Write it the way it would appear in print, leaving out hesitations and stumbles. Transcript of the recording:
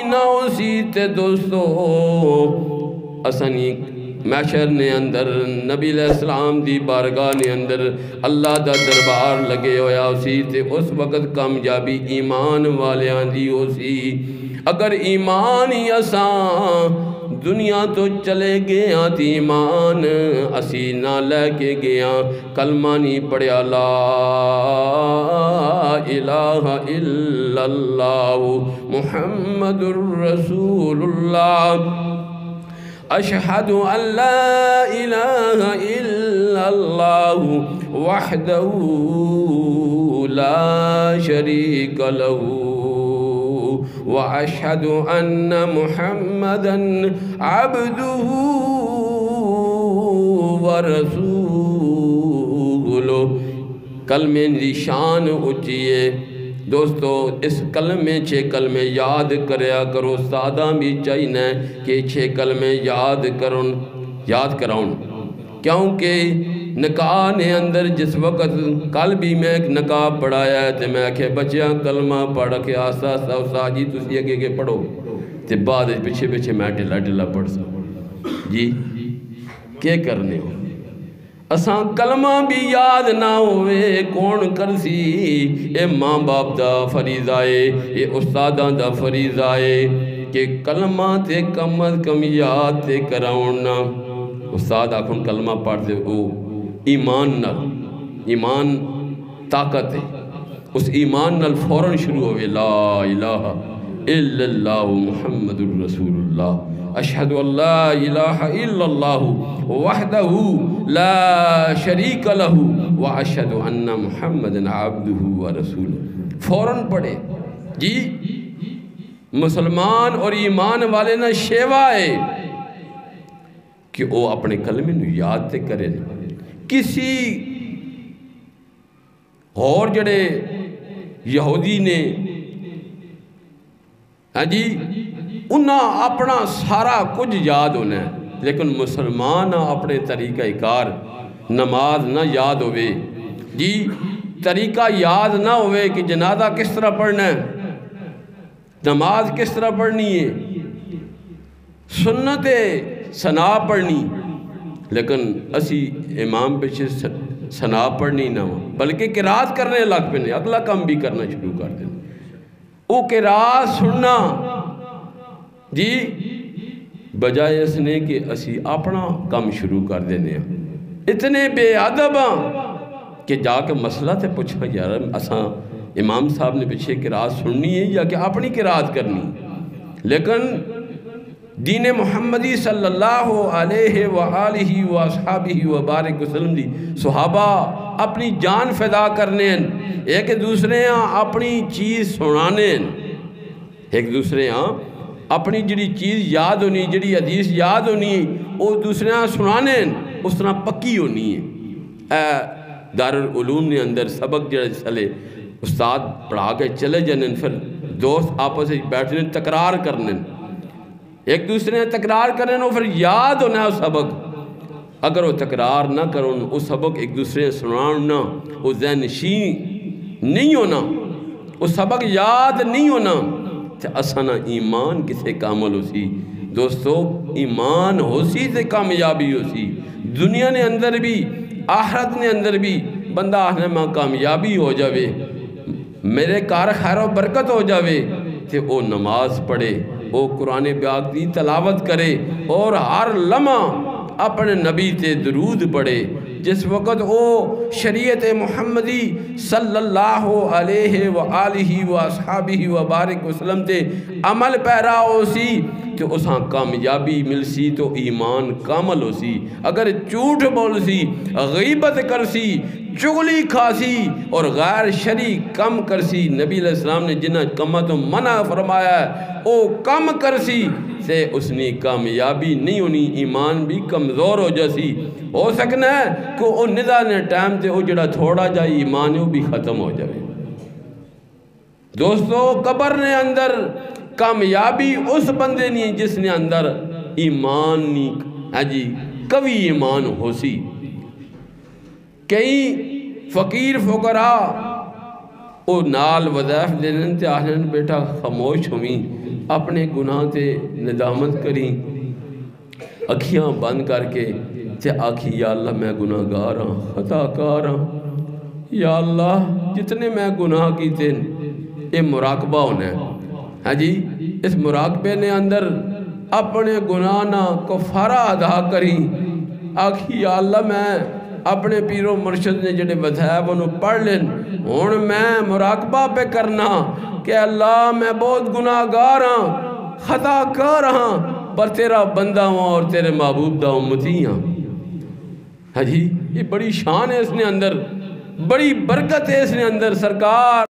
نہ اسی تے دوستو اسانی محشر نے اندر نبی علیہ السلام دی بارگاہ نے اندر اللہ دا دربار لگے ہویا اسی تے اس وقت کامیابی ایمان والیاں دی اسی اگر ایمان ہی اساں دنیا تو چلے گیا تی ایمان اسی نہ لے کے گیا کلمہ نہیں پڑھیا لا الہ الا اللہ محمد الرسول اللہ اشہد ان لا الہ الا اللہ وحدہ لا شریک لہ وَأَشْهَدُ أَنَّ مُحَمَّدًا عَبْدُهُ وَرَسُولُهُ کلمے دی شان اچھئے دوستو اس کلمے چھے کلمے یاد کریا کرو سادہ بھی چاہیے کہ چھے کلمے یاد کراؤں کیونکہ نکاح نے اندر جس وقت کل بھی میں ایک نکاح پڑھایا ہے تے میں کہ بچیاں کلمہ پڑھ کے آسا سا جی تسی اگے کے پڑھو تے بعد پچھے پچھے میں ٹلا پڑھ سا جی کیا کرنے ہو اساں کلمہ بھی یاد نہ ہوئے کون کرسی اے ماں باپ دا فریضہ ہے اے استاداں دا فریضہ ہے کہ کلمہ تے کم از کم یاد تے کراؤنا استاد آکھن کلمہ پڑھ دے او ایمان نل ایمان طاقت ہے اس ایمان نل فوراں شروع ہوئے لا الہ الا اللہ محمد الرسول اللہ اشہد ان لا الہ الا اللہ وحدہ لا شریک لہ واشہد ان محمد عبدہ ورسولہ فوراں پڑھے جی مسلمان اور ایمان والے نہ شیوا ہے کہ وہ اپنے کلمے نو یاد تے کریں کسی اور جڑے یہودی نے جی انہاں اپنا سارا کچھ یاد ہونا ہے لیکن مسلمان اپنے طریقہ کار نماز نہ یاد ہوئے جی طریقہ یاد نہ ہوئے کہ جنازہ کس طرح پڑھنا ہے نماز کس طرح پڑھنی ہے سنت ثنا پڑھنی لیکن اسی امام پیچھے ثنا پڑھنی نہ ہو بلکہ قرات کرنے لگ پہ نہیں اگلا کام بھی کرنا شروع کر دیں وہ قرات سننا جی بجائے اس نے کہ اسی اپنا کام شروع کر دینے اتنے بے ادب کہ جا کے مسئلہ تے پوچھا یار اساں امام صاحب نے پیچھے قرات سننی ہے یا کہ اپنی قرات کرنی لیکن دین محمدی صلی اللہ علیہ وآلہ وآصحابہ وبارک وسلم دی صحابہ اپنی جان فدا کرنے ہیں ایک دوسرے اپنی چیز سنانے ہیں ایک دوسرے اپنی جڑی چیز یاد ہونی جڑی حدیث یاد ہونی وہ دوسرے سنانے ہیں اس طرح پکی ہونی ہے دارالعلوم نے اندر سبق جڑے چلے استاد پڑھا کے چلے جانے پھر دوست آپس بیٹھنے تکرار کرنے ایک دوسرے تکرار کرنے پھر یاد ہونا ہے سبق اگر وہ تکرار نہ کرو وہ سبق ایک دوسرے سنانا وہ ذہن نشین نہیں ہونا وہ سبق یاد نہیں ہونا تو اسانا ایمان کسے کامل ہو سی دوستو ایمان ہو سی تو کامیابی ہو سی دنیا نے اندر بھی آخرت نے اندر بھی بندہ آخر میں کامیابی ہو جاوے میرے کار خیر و برکت ہو جاوے تو وہ نماز پڑھے وہ قرآن پاک دی تلاوت کرے اور ہر لمحہ اپنے نبی تے درود پڑھے جس وقت وہ شریعت محمدی صلی اللہ علیہ وآلہ وآصحابہ وبارک وسلم تے عمل پیرا ہو سی تو اساں کامیابی مل سی تو ایمان کامل ہو سی اگر جھوٹ بول سی غیبت کر سی چغلی کھاسی اور غیر شرعی کم کرسی نبی علیہ السلام نے جنہ کمہ تو منع فرمایا ہے او کم کرسی سے اس نے کامیابی نہیں ہونی ایمان بھی کمزور ہو جاسی ہو سکنا ہے کہ او ندا نے ٹائم تے او جڑا تھوڑا جائے ایمان بھی ختم ہو جائے دوستو قبر نے اندر کامیابی اس بندے نہیں جس نے اندر ایمان نہیں قوی ایمان ہو سی کئی فقیر فقراء او نال وظائف دینے تے آہنن بیٹا خاموش ہوئیں اپنے گناہ تے ندامت کریں اکھیاں بند کر کے تے آکھی یا اللہ میں گناہ گار ہاں خطا کار ہاں یا اللہ جتنے میں گناہ کیتے یہ مراقبہ ہونا ہے ہاں جی اس مراقبے نے اندر اپنے گناہ نہ کفارہ ادا کری آکھی یا اللہ میں اپنے پیر و مرشد نے جڑے وظائف انہوں پڑھ لین ہون میں مراقبہ پہ کرنا کہ اللہ میں بہت گناہ گار ہاں خطا کار ہاں پر تیرا بندہ ہوں اور تیرے محبوب دا امتی ہاں ہاں جی یہ بڑی شان ہے اس نے اندر بڑی برکت ہے اس نے اندر سرکار